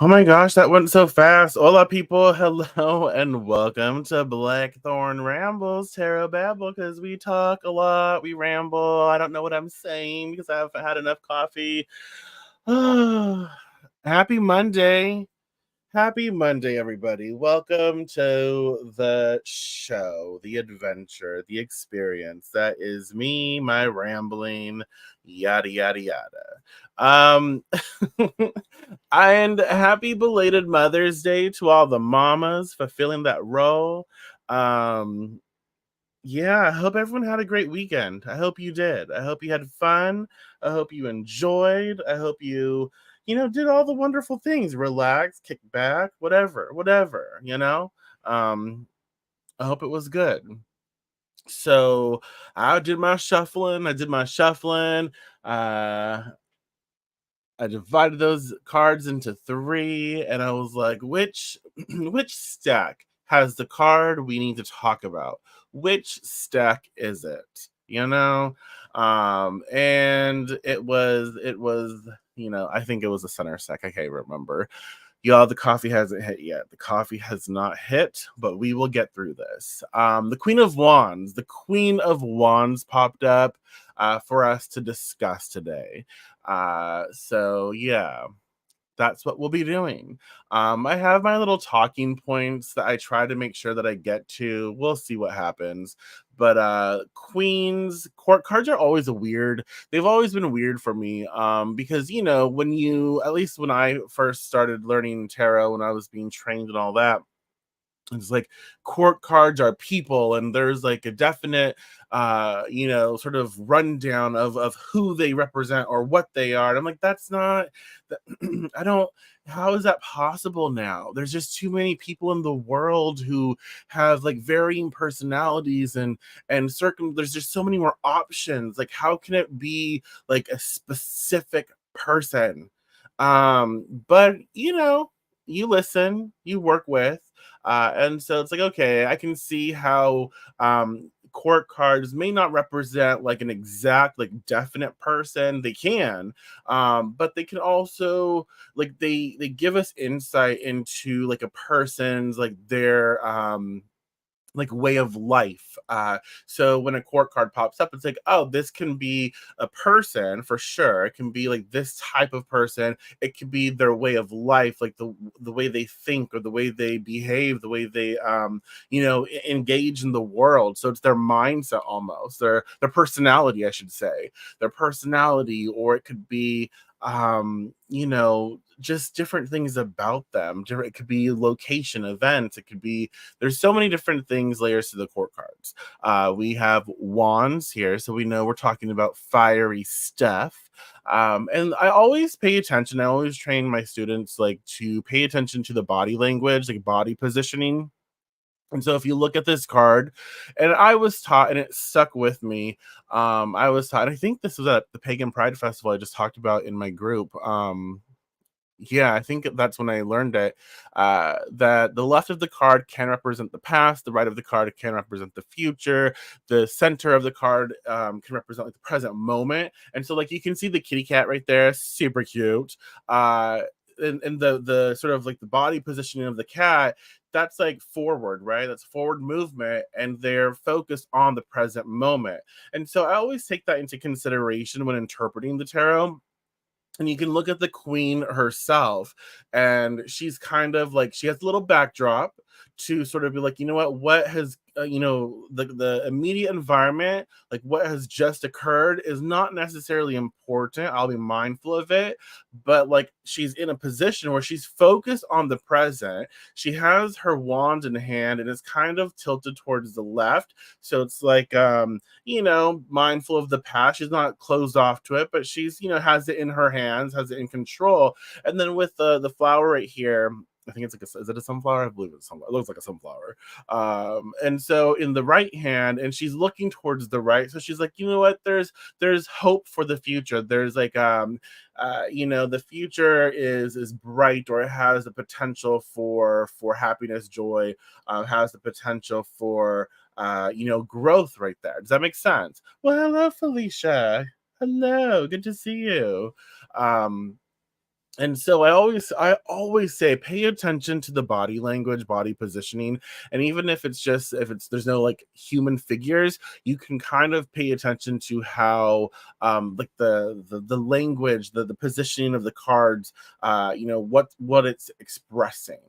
Oh my gosh, that went so fast. Hola, people. Hello, and welcome to Blackthorn Rambles, Tarot Babble, because we talk a lot, we ramble. I don't know what I'm saying because I haven't had enough coffee. Happy Monday. Happy Monday, everybody. Welcome to the show, the adventure, the experience. That is me, my rambling, yada, yada, yada. Um, and happy belated Mother's Day to all the mamas fulfilling that role. Um, yeah, I hope everyone had a great weekend. I hope you did. I hope you had fun. I hope you enjoyed. I hope you did all the wonderful things. Relax, kick back, whatever. Um, I hope it was good. So I did my shuffling. Uh, I divided those cards into three, and I was like, which which stack has the card we need to talk about? Which stack is it? And it was, I think it was the center stack. I can't remember. Y'all, the coffee hasn't hit yet. The coffee has not hit, but we will get through this. The Queen of Wands popped up for us to discuss today. So yeah, that's what we'll be doing. I have my little talking points that I try to make sure that I get to. We'll see what happens. But Queens court cards are always they've always been weird for me. Because at least when I first started learning tarot, when I was being trained and all that, it's like court cards are people, and there's like a definite sort of rundown of who they represent or what they are. And I'm like, that's not that. I don't How is that possible now? There's just too many people in the world who have like varying personalities, and there's just so many more options. Like, how can it be like a specific person? But you listen, you work with, and so it's like, okay, I can see how court cards may not represent like an exact, like definite person. They can, but they can also, like, they give us insight into like a person's, like their like way of life. So when a court card pops up, it's like, oh, this can be a person for sure. It can be like this type of person. It could be their way of life, like the way they think or the way they behave, the way they engage in the world. So it's their mindset, almost their personality, I should say, their personality. Or it could be just different things about them. It could be location, events. It could be, there's so many different things, layers to the court cards. We have wands here, so we know we're talking about fiery stuff. And I always pay attention. I always train my students like to pay attention to the body language, like body positioning. And so if you look at this card, and I was taught, and it stuck with me. I was taught, and I think this was at the Pagan Pride Festival I just talked about in my group. Yeah, I think that's when I learned it. That the left of the card can represent the past, the right of the card can represent the future, the center of the card can represent like the present moment. And so, like, you can see the kitty cat right there, super cute. And the sort of like the body positioning of the cat, that's like forward, right? That's forward movement, and they're focused on the present moment. And so I always take that into consideration when interpreting the tarot. And you can look at the queen herself, and she's kind of like, she has a little backdrop to sort of be like, what has the immediate environment, like what has just occurred, is not necessarily important. I'll be mindful of it, but like, she's in a position where she's focused on the present. She has her wand in hand, and it's kind of tilted towards the left. So it's like, mindful of the past. She's not closed off to it, but she's, has it in her hands, has it in control. And then with the flower right here, I think it's like is it a sunflower? I believe it's sunflower. It looks like a sunflower. And so in the right hand, and she's looking towards the right. So she's like, you know what? There's hope for the future. There's like, the future is bright, or it has the potential for happiness, joy, has the potential for growth right there. Does that make sense? Well, hello, Felicia. Hello, good to see you. Um, And so I always say pay attention to the body language, body positioning, and even if it's just if it's there's no like human figures, you can kind of pay attention to how like the language, the positioning of the cards, what it's expressing.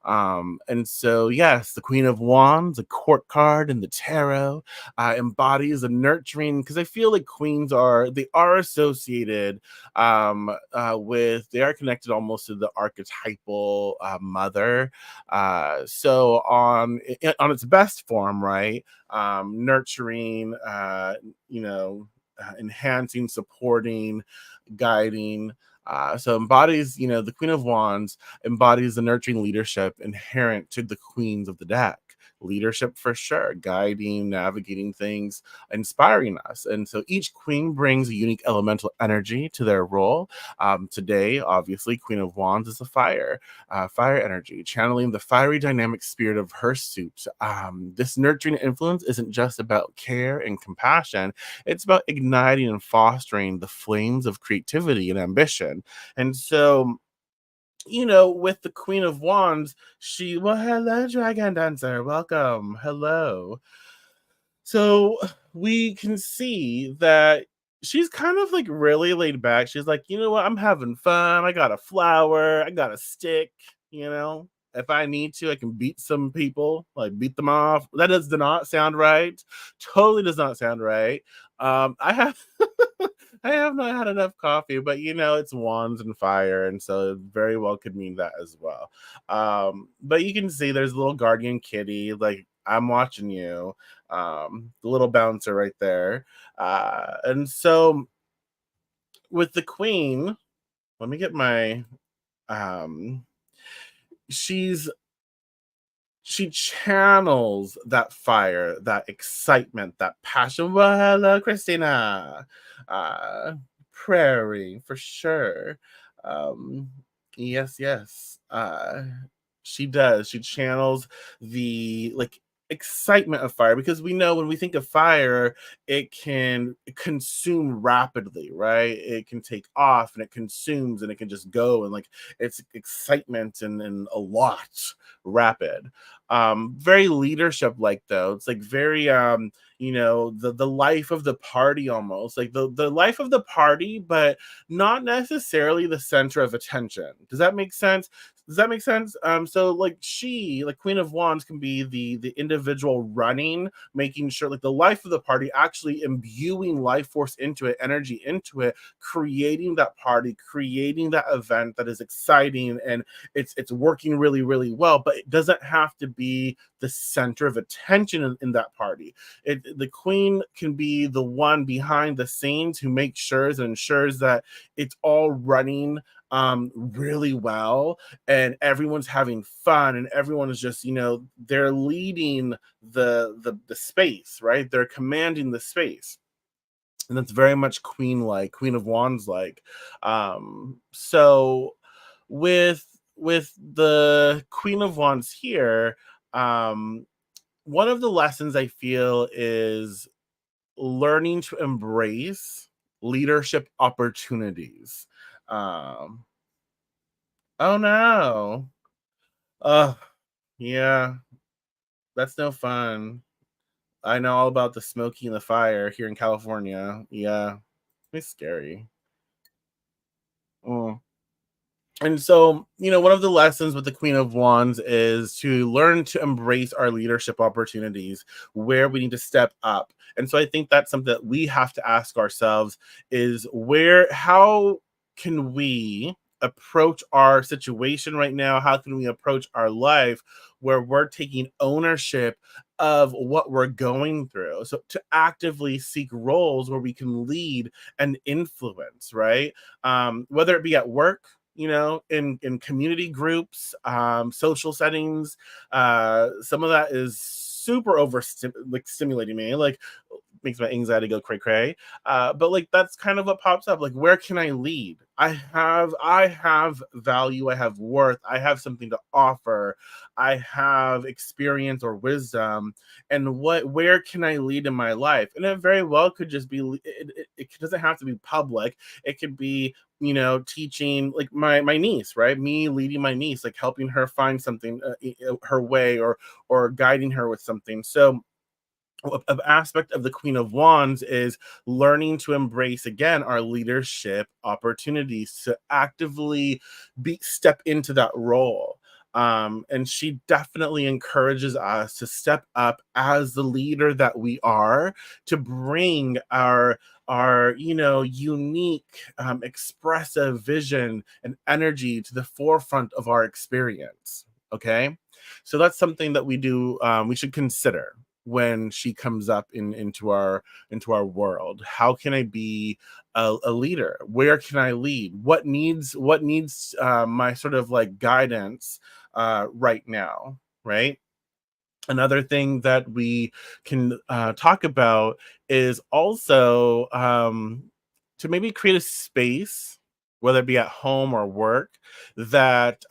And so yes, the Queen of Wands, a court card in the tarot, embodies a nurturing, because I feel like queens are associated with they are connected almost to the archetypal mother. So on its best form, right? Nurturing, enhancing, supporting, guiding. So embodies, the Queen of Wands embodies the nurturing leadership inherent to the queens of the deck. Leadership for sure, guiding, navigating things, inspiring us. And so each queen brings a unique elemental energy to their role. Today, obviously, Queen of Wands is a fire energy, channeling the fiery dynamic spirit of her suit. This nurturing influence isn't just about care and compassion, it's about igniting and fostering the flames of creativity and ambition. And so, with the Queen of Wands, well, hello, Dragon Dancer. Welcome. Hello. So we can see that she's kind of like really laid back. She's like, you know what? I'm having fun. I got a flower. I got a stick. You know, if I need to, I can beat some people, like beat them off. That does not sound right. Totally does not sound right. I have I have not had enough coffee, but it's wands and fire, and so it very well could mean that as well. But you can see there's a little guardian kitty, like I'm watching you, the little bouncer right there. And so with the queen, let me get my um she's she channels that fire, that excitement, that passion. Well, hello, Christina. Uh, Prairie for sure. Um, yes, yes. She does. She channels the like excitement of fire, because we know when we think of fire, it can consume rapidly, right? It can take off and it consumes and it can just go, and like it's excitement and a lot rapid. Very leadership like, though. It's like very the life of the party, almost like the life of the party, but not necessarily the center of attention. Does that make sense? So like Queen of Wands can be the individual running, making sure like the life of the party, actually imbuing life force into it, energy into it, creating that party, creating that event that is exciting, and it's working really, really well, but it doesn't have to be the center of attention in that party. The queen can be the one behind the scenes who makes sure and ensures that it's all running really well, and everyone's having fun, and everyone is just they're leading the space, right? They're commanding the space, and that's very much Queen of Wands like. So with the Queen of Wands here, um one of the lessons I feel is learning to embrace leadership opportunities. um oh no. Oh yeah, that's no fun. I know all about the smoky and the fire here in California. Yeah, it's scary. Mm. And so, one of the lessons with the Queen of Wands is to learn to embrace our leadership opportunities where we need to step up. And so I think that's something that we have to ask ourselves is how can we approach our situation right now? How can we approach our life where we're taking ownership of what we're going through? So to actively seek roles where we can lead and influence, right? Whether it be at work, in community groups, social settings. Some of that is super like stimulating me, like makes my anxiety go cray cray. But like that's kind of what pops up. Like, where can I lead? I have value, I have worth, I have something to offer, I have experience or wisdom, and where can I lead in my life? And it very well could just be it doesn't have to be public. It could be, teaching like my niece, right? Me leading my niece, like helping her find something, her way, or guiding her with something. So an aspect of the Queen of Wands is learning to embrace again our leadership opportunities to actively be step into that role. And she definitely encourages us to step up as the leader that we are, to bring our unique, expressive vision and energy to the forefront of our experience. Okay, so that's something that we should consider when she comes up into our world. How can I be a leader? Where can I lead? What needs my sort of like guidance right now, right? Another thing that we can talk about is also to maybe create a space, whether it be at home or work, that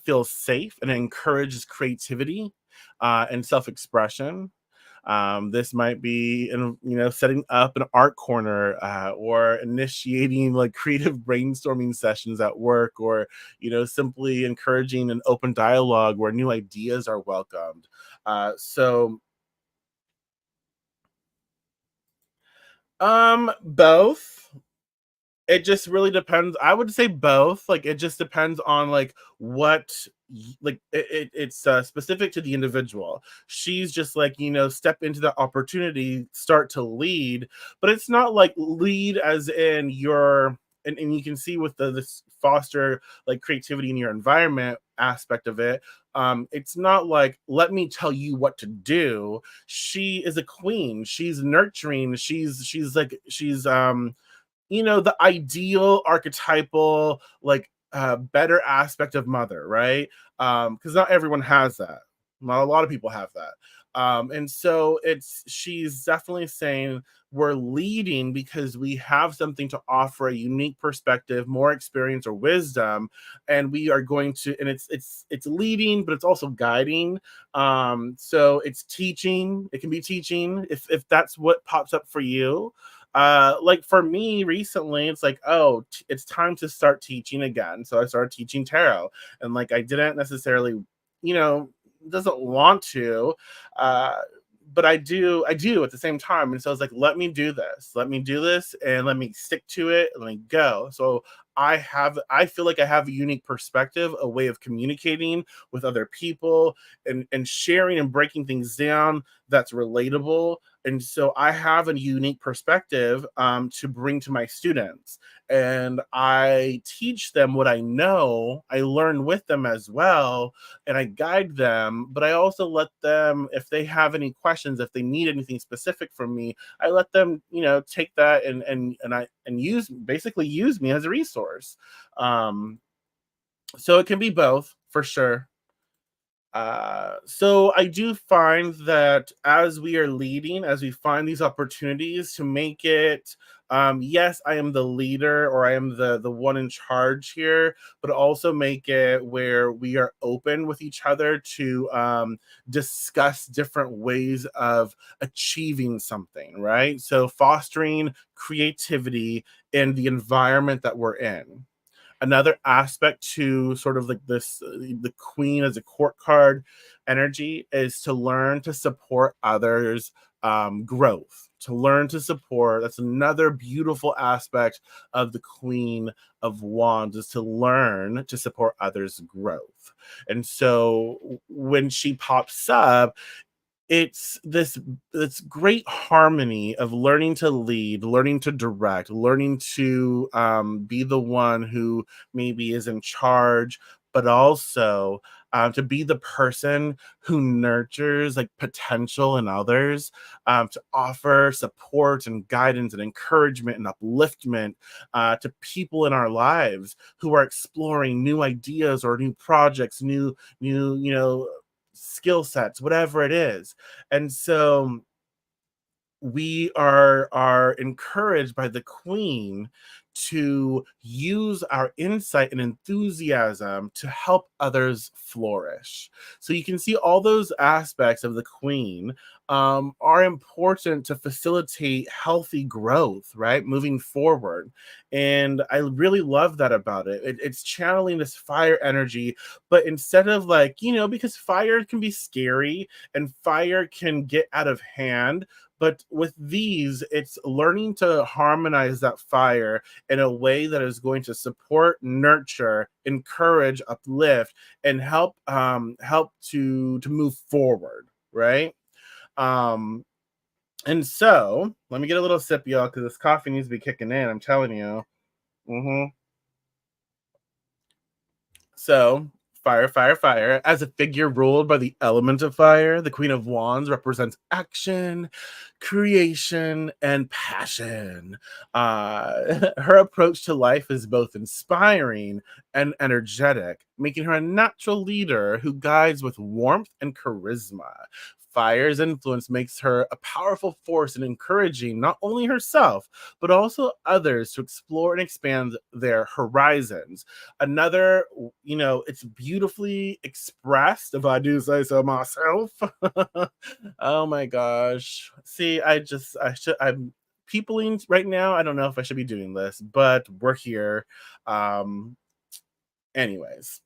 feels safe and encourages creativity and self-expression. This might be, setting up an art corner, or initiating like creative brainstorming sessions at work, or simply encouraging an open dialogue where new ideas are welcomed. So both. It just really depends. I would say both. Like, it just depends on like what it's specific to the individual. She's just like, step into the opportunity, start to lead, but it's not like lead as in your, and you can see with this foster like creativity in your environment aspect of it. It's not like, let me tell you what to do. She is a queen. She's nurturing. She's the ideal archetypal, like better aspect of mother, right? Because not everyone has that. Not a lot of people have that. And so she's definitely saying we're leading because we have something to offer, a unique perspective, more experience or wisdom, and we are going to, and it's leading, but it's also guiding. So it's teaching. It can be teaching if that's what pops up for you. Like for me recently, it's like, oh, it's time to start teaching again. So I started teaching tarot, and like I didn't necessarily, you know doesn't want to, uh but I do at the same time. And so I was like, let me do this and let me stick to it and let me go. So I feel like I have a unique perspective, a way of communicating with other people, and sharing and breaking things down that's relatable. And so I have a unique perspective, to bring to my students, and I teach them what I know. I learn with them as well, and I guide them. But I also let them, if they have any questions, if they need anything specific from me, I let them, take that, and use me as a resource. Um, so it can be both for sure. So I do find that as we are leading, as we find these opportunities to make it, yes, I am the leader, or I am the one in charge here, but also make it where we are open with each other to discuss different ways of achieving something, right? So fostering creativity in the environment that we're in. Another aspect to sort of like this, the queen as a court card energy, is to learn to support others, growth, to learn to support. That's another beautiful aspect of the Queen of Wands, is to learn to support others growth. And so when she pops up, it's this great harmony of learning to lead, learning to direct, learning to be the one who maybe is in charge, but also to be the person who nurtures like potential in others, to offer support and guidance and encouragement and upliftment to people in our lives who are exploring new ideas or new projects, new skill sets, whatever it is. And so we are encouraged by the queen to use our insight and enthusiasm to help others flourish. So you can see all those aspects of the queen are important to facilitate healthy growth, right? Moving forward. And I really love that about it. It's channeling this fire energy, but instead of like, because fire can be scary and fire can get out of hand, but with these, it's learning to harmonize that fire in a way that is going to support, nurture, encourage, uplift, and help to move forward, right? Um, and so let me get a little sip, y'all, because this coffee needs to be kicking in. I'm telling you. Hmm. So, fire, fire, fire. As a figure ruled by the element of fire, the Queen of Wands represents action, creation, and passion. Her approach to life is both inspiring and energetic, making her a natural leader who guides with warmth and charisma. Fire's influence makes her a powerful force in encouraging not only herself, but also others to explore and expand their horizons. Another, it's beautifully expressed, if I do say so myself. Oh my gosh. See, I'm peopling right now. I don't know if I should be doing this, but we're here. Um, anyways.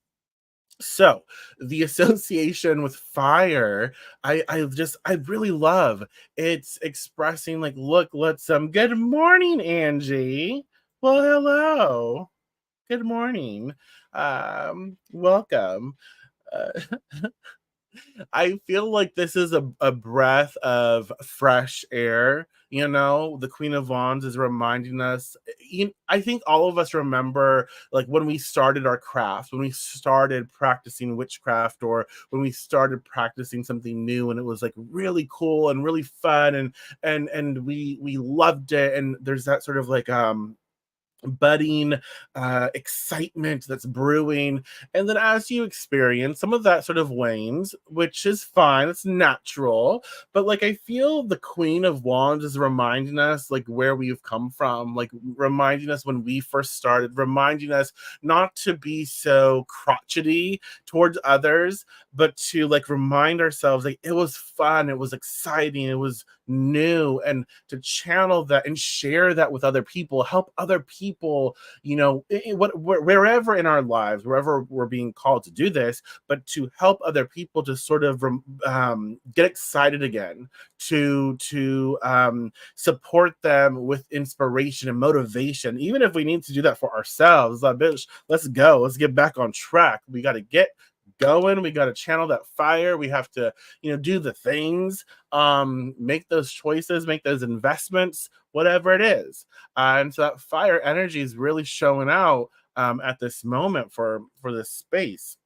So the association with fire, I really love. It's expressing like, look, let's good morning, Angie. Well, hello. Good morning. Welcome. Uh, I feel like this is a breath of fresh air. The Queen of Wands is reminding us. I think all of us remember, like, when we started our craft, when we started practicing witchcraft, or when we started practicing something new, and it was like really cool and really fun, and we loved it. And there's that sort of like budding excitement that's brewing, and then as you experience some of that sort of wanes, which is fine, it's natural. But like, I feel the Queen of Wands is reminding us like where we've come from, like reminding us when we first started, reminding us not to be so crotchety towards others, but to like remind ourselves like it was fun, it was exciting, it was new, and to channel that and share that with other people, help other people, wherever in our lives, wherever we're being called to do this, but to help other people to sort of get excited again, to support them with inspiration and motivation, even if we need to do that for ourselves. Like, bitch, let's go, let's get back on track. We got to get going, we got to channel that fire, we have to do the things, make those choices, make those investments, whatever it is. And so that fire energy is really showing out at this moment for this space.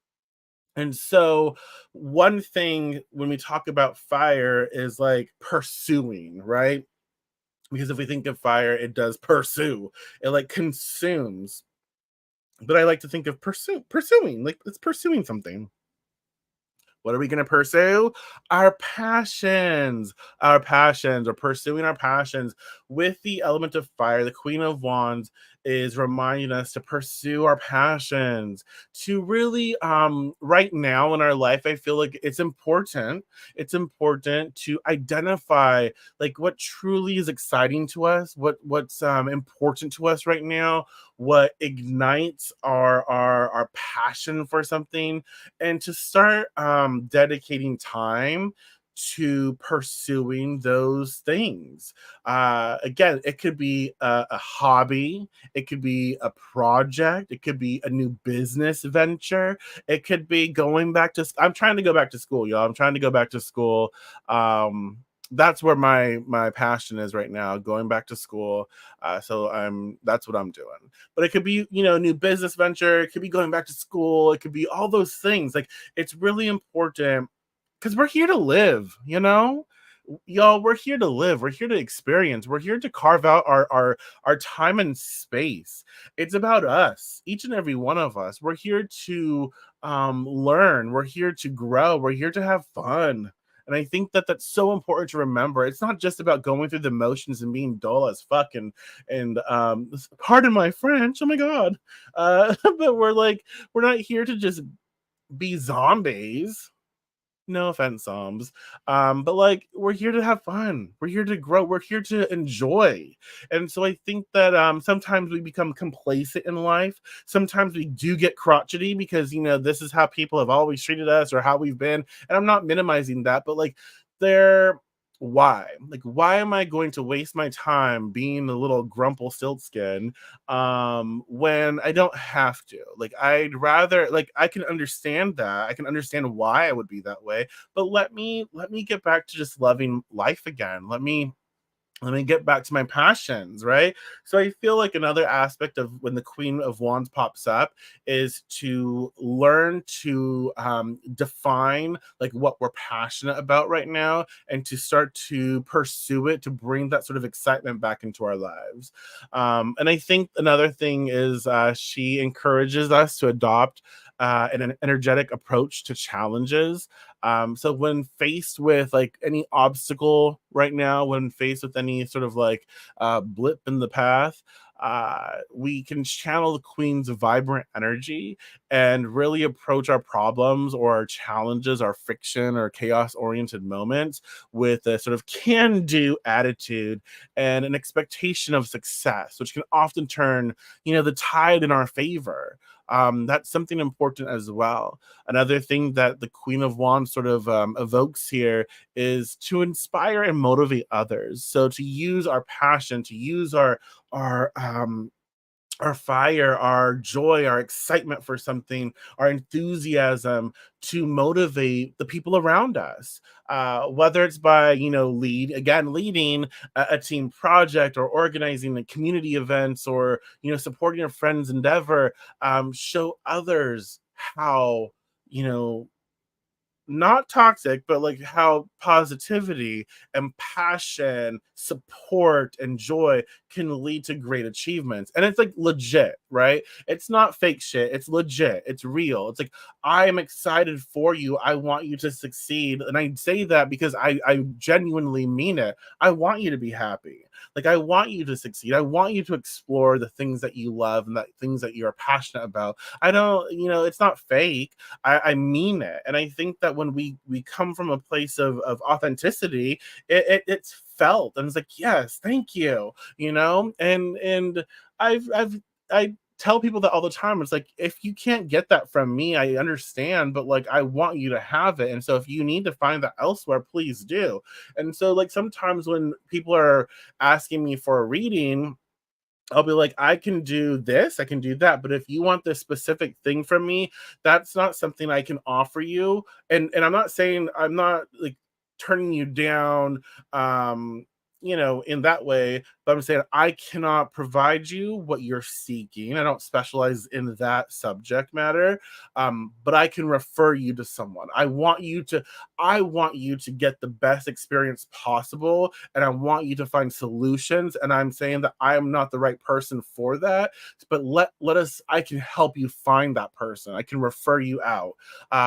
And so one thing when we talk about fire is like pursuing, right? Because if we think of fire, it does pursue, it like consumes. But I like to think of pursuing, like it's pursuing something. What are we going to pursue? Our passions. Our passions, or pursuing our passions with the element of fire. The Queen of Wands is reminding us to pursue our passions. To really, right now in our life, I feel like it's important. It's important to identify like what truly is exciting to us, what's important to us right now, what ignites our passion for something, and to start dedicating time to pursuing those things. Again, it could be a hobby, it could be a project, it could be a new business venture, it could be going back to. I'm trying to go back to school, y'all. I'm trying to go back to school. That's where my passion is right now, going back to school. So that's what I'm doing. But it could be, a new business venture, it could be going back to school, it could be all those things. Like, it's really important because we're here to live, y'all. We're here to live, we're here to experience, we're here to carve out our time and space. It's about us, each and every one of us. We're here to learn, we're here to grow, we're here to have fun. And I think that that's so important to remember. It's not just about going through the motions and being dull as fuck and pardon my French, oh my god. But we're not here to just be zombies. No offense, Psalms. But like we're here to have fun. We're here to grow. We're here to enjoy. And so I think that sometimes we become complacent in life. Sometimes we do get crotchety because this is how people have always treated us or how we've been. And I'm not minimizing that, but like there why am I going to waste my time being a little grumple siltskin when I don't have to? Like I'd rather, like, I can understand that. I can understand why I would be that way, but let me get back to just loving life again. Let me get back to my passions, right? So I feel like another aspect of when the Queen of Wands pops up is to learn to define like what we're passionate about right now and to start to pursue it to bring that sort of excitement back into our lives. And I think another thing is she encourages us to adopt an energetic approach to challenges. So when faced with like any obstacle right now, when faced with any sort of like blip in the path, we can channel the Queen's vibrant energy and really approach our problems or our challenges, our friction or chaos oriented moments with a sort of can do attitude and an expectation of success, which can often turn, the tide in our favor. That's something important as well. Another thing that the Queen of Wands sort of evokes here is to inspire and motivate others. So to use our passion, to use our our fire, our joy, our excitement for something, our enthusiasm to motivate the people around us. Whether it's by, leading a team project or organizing a community events or, supporting a friend's endeavor, show others how, you know, not toxic, but like how positivity and passion, support, and joy can lead to great achievements. And it's like legit, right? It's not fake shit. It's legit. It's real. It's like, I am excited for you. I want you to succeed. And I say that because I genuinely mean it. I want you to be happy. Like, I want you to succeed. I want you to explore the things that you love and that things that you're passionate about. I don't, it's not fake. I mean it. And I think that when we come from a place of authenticity, it's felt and it's like, yes, thank you, and I tell people that all the time. It's like, if you can't get that from me, I understand, but like I want you to have it. And so if you need to find that elsewhere, please do. And so like sometimes when people are asking me for a reading, I'll be like, I can do this, I can do that, but if you want this specific thing from me, that's not something I can offer you. And I'm not saying, I'm not like turning you down, in that way, but I'm saying I cannot provide you what you're seeking. I don't specialize in that subject matter, but I can refer you to someone. I want you to get the best experience possible, and I want you to find solutions. And I'm saying that I am not the right person for that, but let us. I can help you find that person. I can refer you out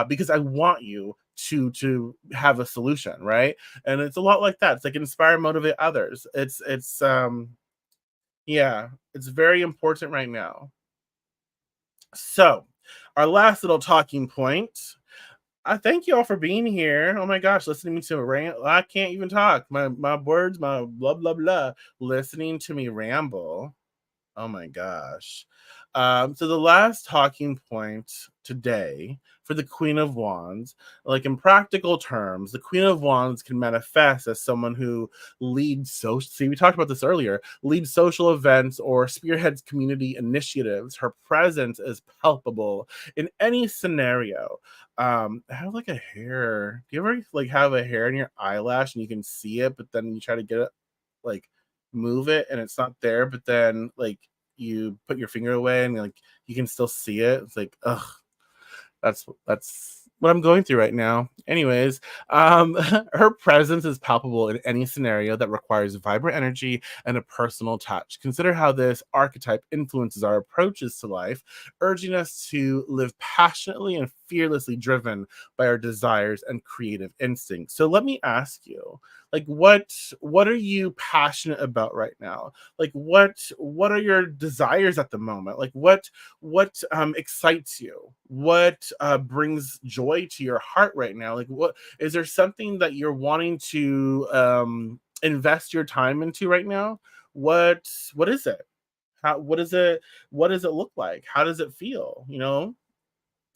because I want you to have a solution, right? And it's a lot like that. It's like inspire, motivate others. It's yeah, it's very important right now. So, our last little talking point. I thank you all for being here. Oh my gosh, listening to me rant. I can't even talk. My words, my blah blah blah. Listening to me ramble. Oh my gosh. So the last talking point today for the Queen of Wands, like in practical terms, the Queen of Wands can manifest as someone who leads social. See, we talked about this earlier. Leads social events or spearheads community initiatives. Her presence is palpable in any scenario. I have like a hair. Do you ever like have a hair in your eyelash and you can see it, but then you try to get it like move it and it's not there, but then like you put your finger away and like you can still see it. It's like, ugh, that's what I'm going through right now. Anyways, her presence is palpable in any scenario that requires vibrant energy and a personal touch. Consider how this archetype influences our approaches to life, urging us to live passionately and fearlessly driven by our desires and creative instincts. So let me ask you, like, what are you passionate about right now? Like, what are your desires at the moment? Like, what excites you? What brings joy to your heart right now? Like, what is there something that you're wanting to invest your time into right now? What is it? How what does it look like? How does it feel? You know?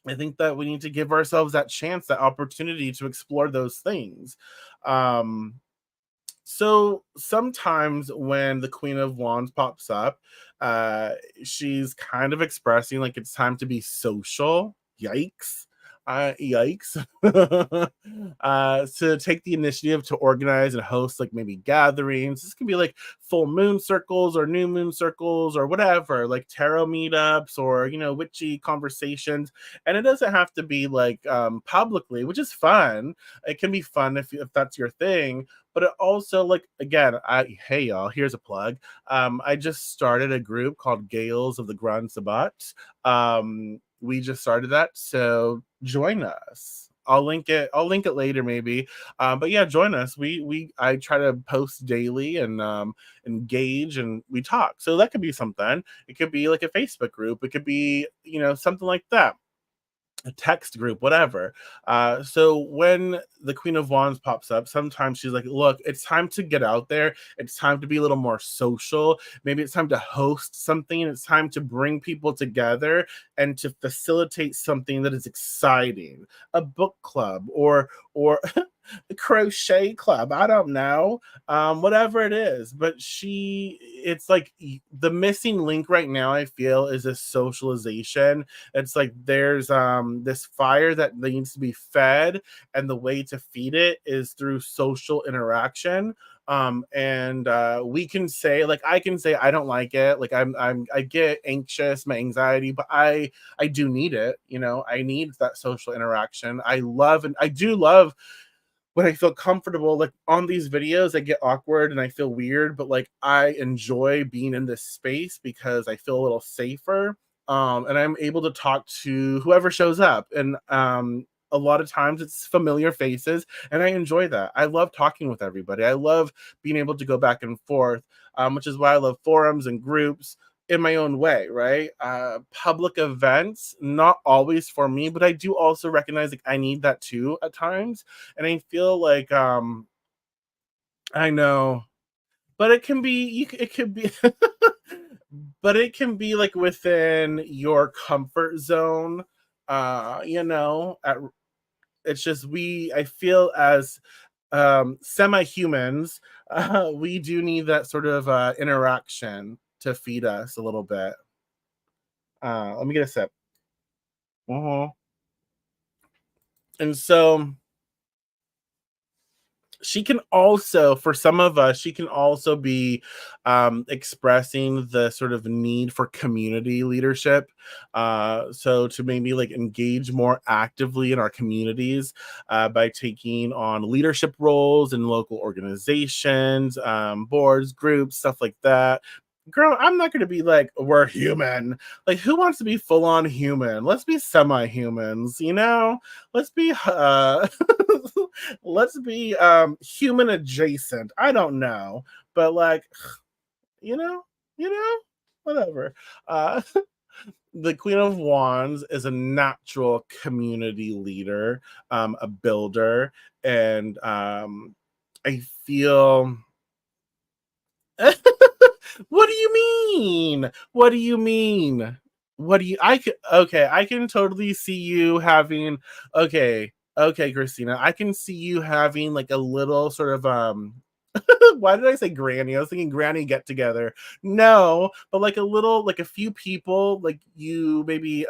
I think that we need to give ourselves that chance, that opportunity to explore those things. Um so sometimes when the Queen of Wands pops up, uh, she's kind of expressing like it's time to be social. Yikes. Yikes. To take the initiative to organize and host like maybe gatherings. This can be like full moon circles or new moon circles or whatever, like tarot meetups or, witchy conversations. And it doesn't have to be like publicly, which is fun. It can be fun if that's your thing, but it also, like, again, I hey y'all, here's a plug. I just started a group called Gales of the Grand Sabbat. We just started that, so join us. I'll link it later maybe. But yeah, join us. I try to post daily and engage, and we talk, so that could be something. It could be like a Facebook group, it could be, something like that, a text group, whatever. So when the Queen of Wands pops up, sometimes she's like, look, it's time to get out there. It's time to be a little more social. Maybe it's time to host something. It's time to bring people together and to facilitate something that is exciting. A book club or a crochet club. I don't know. Whatever it is. But it's like the missing link right now, I feel, is a socialization. It's like there's this fire that needs to be fed, and the way to feed it is through social interaction. And we can say, like, I can say I don't like it, like I get anxious, my anxiety, but I do need it. I need that social interaction. I do love when I feel comfortable, like on these videos, I get awkward and I feel weird, but like I enjoy being in this space because I feel a little safer. And I'm able to talk to whoever shows up. And a lot of times it's familiar faces, and I enjoy that. I love talking with everybody. I love being able to go back and forth, which is why I love forums and groups in my own way, right? Public events, not always for me, but I do also recognize like I need that too at times. And I feel like I know, but it can be it could be but it can be like within your comfort zone. At it's just I feel as semi-humans, we do need that sort of interaction to feed us a little bit. Let me get a sip. Mhm. And so she can also, for some of us, she can also be expressing the sort of need for community leadership. So to maybe like engage more actively in our communities by taking on leadership roles in local organizations, boards, groups, stuff like that. Girl, I'm not going to be like, we're human. Like, who wants to be full on human? Let's be semi humans, Let's be let's be human adjacent. I don't know, but like, you know, you know, whatever. Uh the Queen of Wands is a natural community leader, a builder, and I feel what do you mean? What do you mean? What do you I can Okay, I can totally see you having okay, okay, Christina. I can see you having like a little sort of why did I say granny? I was thinking granny get together. No, but like a few people, like you maybe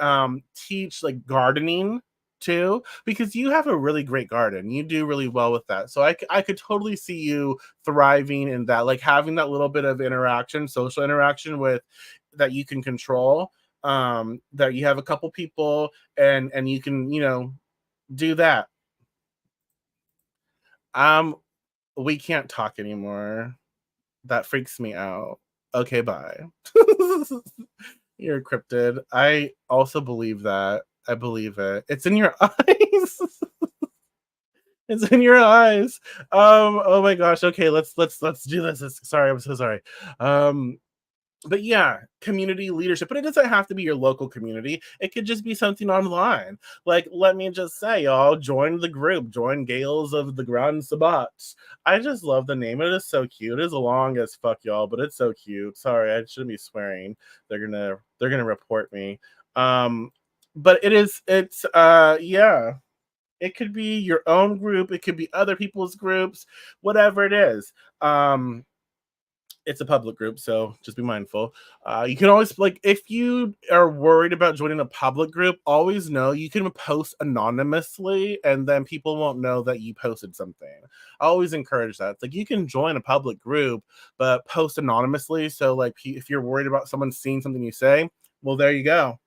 teach like gardening too, because you have a really great garden. You do really well with that. So I could totally see you thriving in that, like having that little bit of interaction, social interaction with that you can control. That you have a couple people and you can, do that. Um, we can't talk anymore. That freaks me out. Okay, bye. You're cryptid. I also believe that. I believe it. It's in your eyes. It's in your eyes. Oh my gosh. Okay, let's do this. Sorry, I'm so sorry. Um, but yeah, community leadership, but it doesn't have to be your local community. It could just be something online. Like, let me just say, y'all, join the group, join Gales of the Grand Sabbats. I just love the name. It is so cute. It is long as fuck, y'all, but it's so cute. Sorry, I shouldn't be swearing. They're gonna report me. Um, but it's yeah. It could be your own group, it could be other people's groups, whatever it is. It's a public group, so just be mindful. You can always, like, if you are worried about joining a public group, always know you can post anonymously, and then people won't know that you posted something. I always encourage that. It's like you can join a public group, but post anonymously. So, like, if you're worried about someone seeing something you say, well, there you go,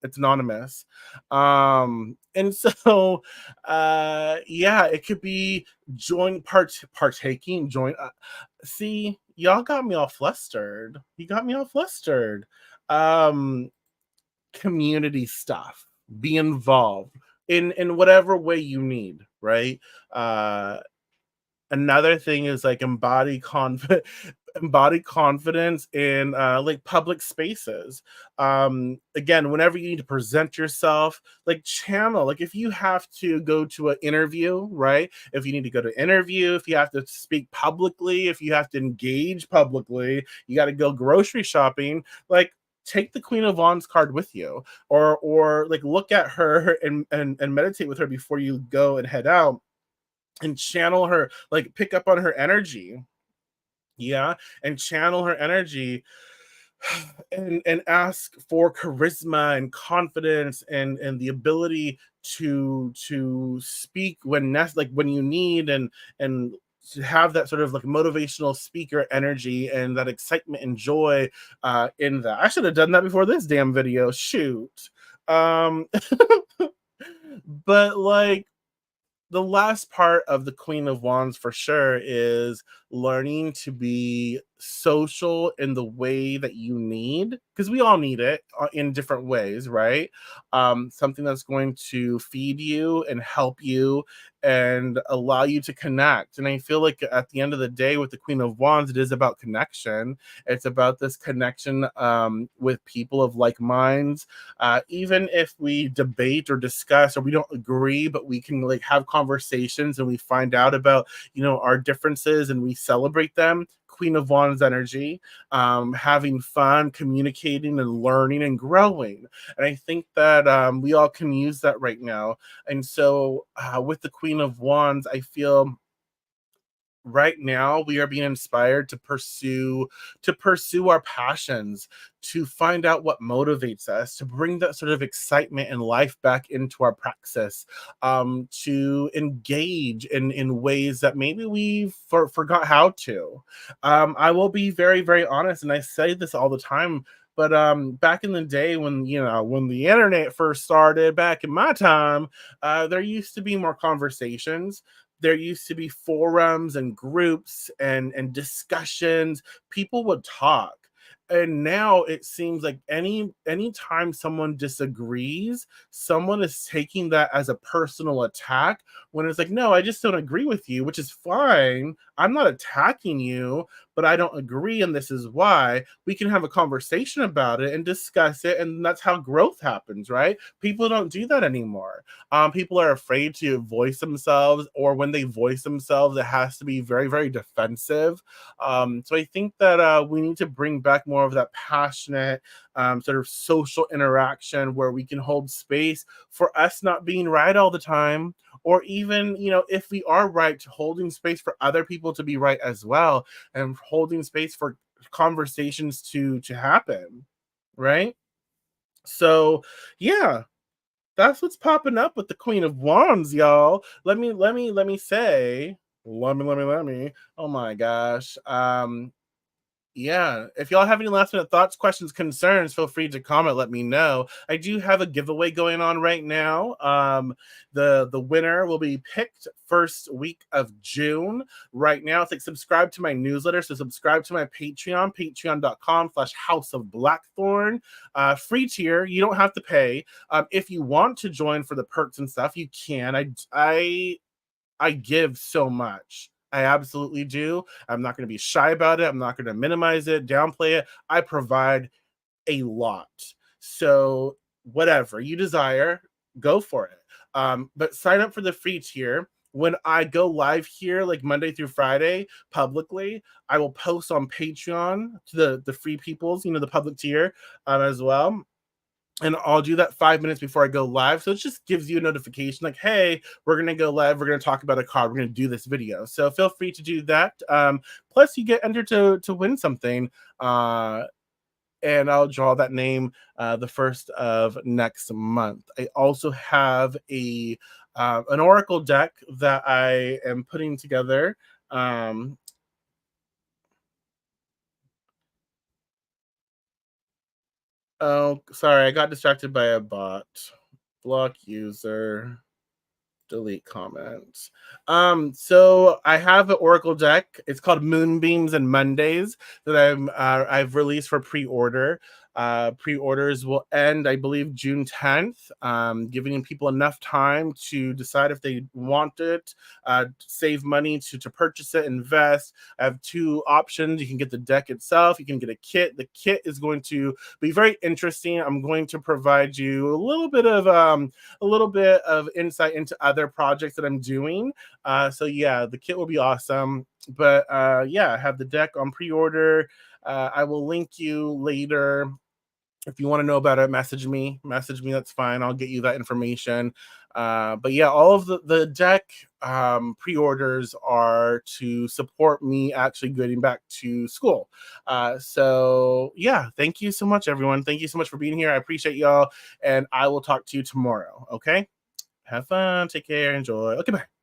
it's anonymous. And so yeah, it could be partaking, join see, y'all got me all flustered. You got me all flustered. Um Community stuff. Be involved in whatever way you need, right? Uh Another thing is like embody confidence in like public spaces. Again, whenever you need to present yourself, like channel, like if you have to go to an interview, right? If you need to go to interview, if you have to speak publicly, if you have to engage publicly, you got to go grocery shopping, like take the Queen of Wands card with you, or like look at her and meditate with her before you go and head out, and channel her, like pick up on her energy. Yeah, and channel her energy, and ask for charisma and confidence and the ability to speak like when you need, and to have that sort of like motivational speaker energy and that excitement and joy in that. I should have done that before this damn video. Shoot. Um but like the last part of the Queen of Wands for sure is learning to be social in the way that you need, because we all need it in different ways, right? Something that's going to feed you and help you and allow you to connect. And I feel like at the end of the day, with the Queen of Wands, it is about connection. It's about this connection with people of like minds, even if we debate or discuss or we don't agree, but we can like have conversations and we find out about, our differences and we celebrate them. Queen of Wands energy, having fun, communicating and learning and growing. And I think that we all can use that right now. And so with the Queen of Wands, I feel right now we are being inspired to pursue our passions, to find out what motivates us, to bring that sort of excitement and life back into our praxis, to engage in ways that maybe we forgot how to. I will be very very honest, and I say this all the time, but back in the day, when the internet first started, back in my time, there used to be more conversations. There used to be forums and groups and discussions. People would talk. And now it seems like anytime someone disagrees, someone is taking that as a personal attack, when it's like, no, I just don't agree with you, which is fine. I'm not attacking you, but I don't agree, and this is why. We can have a conversation about it and discuss it, and that's how growth happens, right? People don't do that anymore. People are afraid to voice themselves, or when they voice themselves, it has to be very, very defensive. So I think that we need to bring back more of that passionate sort of social interaction where we can hold space for us not being right all the time, or even, if we are right, holding space for other people to be right as well, and holding space for conversations to happen, right? So yeah, that's what's popping up with the Queen of Wands, y'all. Let me say, let me. Oh my gosh. Yeah. If y'all have any last minute thoughts, questions, concerns, feel free to comment. Let me know. I do have a giveaway going on right now. The winner will be picked first week of June. Right now, it's like subscribe to my newsletter. So subscribe to my Patreon, patreon.com/House of Blackthorn. Free tier. You don't have to pay. If you want to join for the perks and stuff, you can. I give so much. I absolutely do. I'm not going to be shy about it. I'm not going to minimize it, downplay it. I provide a lot. So, whatever you desire, go for it. But sign up for the free tier. When I go live here, like Monday through Friday, publicly, I will post on Patreon to the free peoples, the public tier as well, and I'll do that 5 minutes before I go live. So it just gives you a notification like, hey, we're going to go live. We're going to talk about a card. We're going to do this video. So feel free to do that. Plus, you get entered to win something. And I'll draw that name the first of next month. I also have an Oracle deck that I am putting together. Oh, sorry, I got distracted by a bot. Block user. Delete comments. So I have an Oracle deck. It's called Moonbeams and Mondays that I've released for pre-order. Pre-orders will end, I believe, June 10th, giving people enough time to decide if they want it, save money to purchase it, invest. I have two options. You can get the deck itself. You can get a kit. The kit is going to be very interesting. I'm going to provide you a little bit of insight into other projects that I'm doing. So yeah, the kit will be awesome. But yeah, I have the deck on pre-order. I will link you later. If you want to know about it, message me. Message me. That's fine. I'll get you that information. But yeah, all of the deck pre-orders are to support me actually getting back to school. So yeah, thank you so much, everyone. Thank you so much for being here. I appreciate y'all, and I will talk to you tomorrow. Okay, have fun. Take care. Enjoy. Okay, bye.